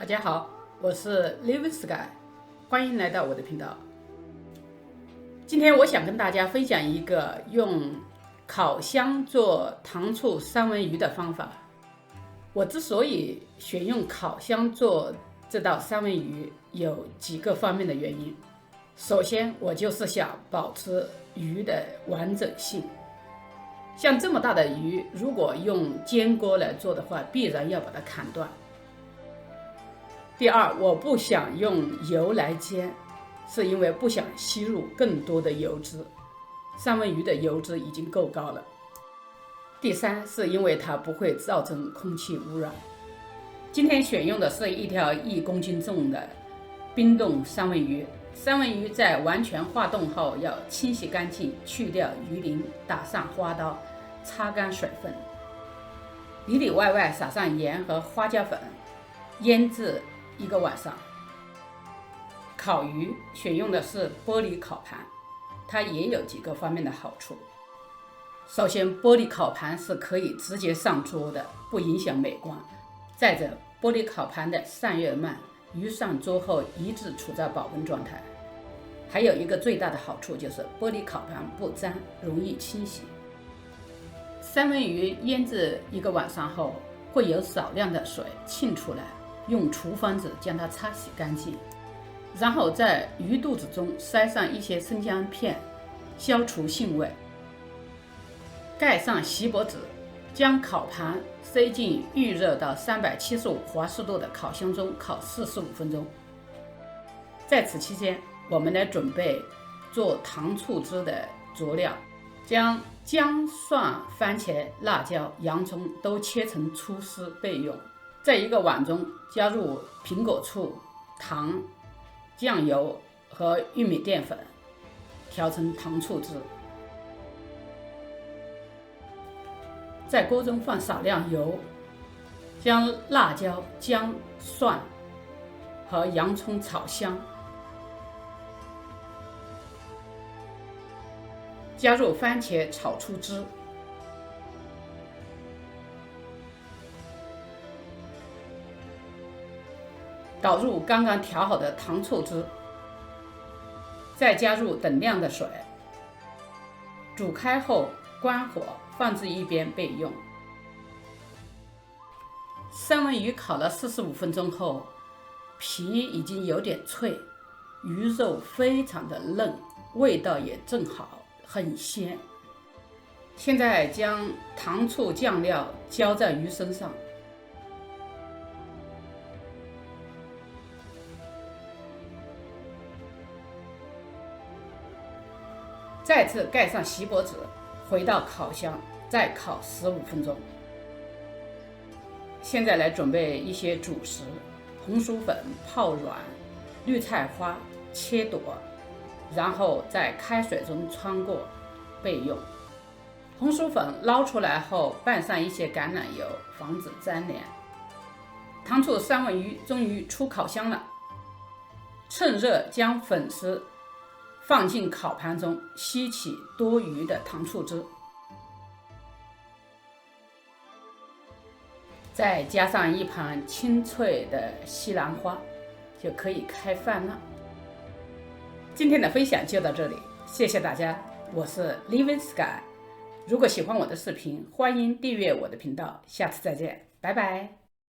大家好，我是 Living Sky， 欢迎来到我的频道。今天我想跟大家分享一个用烤箱做糖醋三文鱼的方法。我之所以选用烤箱做这道三文鱼，有几个方面的原因。首先，我就是想保持鱼的完整性。像这么大的鱼，如果用煎锅来做的话，必然要把它砍断。第二，我不想用油来煎，是因为不想吸入更多的油脂，三文鱼的油脂已经够高了。第三，是因为它不会造成空气污染。今天选用的是一条1公斤重的冰冻三文鱼。三文鱼在完全化冻后要清洗干净，去掉鱼鳞，打上花刀，擦干水分，里里外外撒上盐和花椒粉，腌制1个晚上。烤鱼选用的是玻璃烤盘，它也有几个方面的好处。首先，玻璃烤盘是可以直接上桌的，不影响美观。再者，玻璃烤盘的散热慢，鱼上桌后一直处在保温状态。还有一个最大的好处就是玻璃烤盘不粘，容易清洗。三文鱼腌制1个晚上后，会有少量的水沁出来，用厨房纸将它擦洗干净，然后在鱼肚子中塞上一些生姜片，消除腥味。盖上锡箔纸，将烤盘塞进预热到375华氏度的烤箱中烤45分钟。在此期间，我们来准备做糖醋汁的佐料，将姜、蒜、番茄、辣椒、洋葱都切成粗丝备用。在一个碗中加入苹果醋、糖、酱油和玉米淀粉，调成糖醋汁。在锅中放少量油，将辣椒、姜、蒜和洋葱炒香，加入番茄炒出汁，倒入刚刚调好的糖醋汁，再加入等量的水，煮开后关火，放置一边备用。三文鱼烤了45分钟后，皮已经有点脆，鱼肉非常的嫩，味道也正好，很鲜。现在将糖醋酱料浇在鱼身上，再次盖上锡箔纸，回到烤箱再烤15分钟。现在来准备一些主食：红薯粉泡软，绿菜花切朵，然后在开水中汆过备用。红薯粉捞出来后拌上一些橄榄油，防止粘连。糖醋三文鱼终于出烤箱了，趁热将粉丝放进烤盘中，吸起多余的糖醋汁，再加上一盘清脆的西兰花，就可以开饭了。今天的分享就到这里，谢谢大家，我是 Living Sky。如果喜欢我的视频，欢迎订阅我的频道，下次再见，拜拜。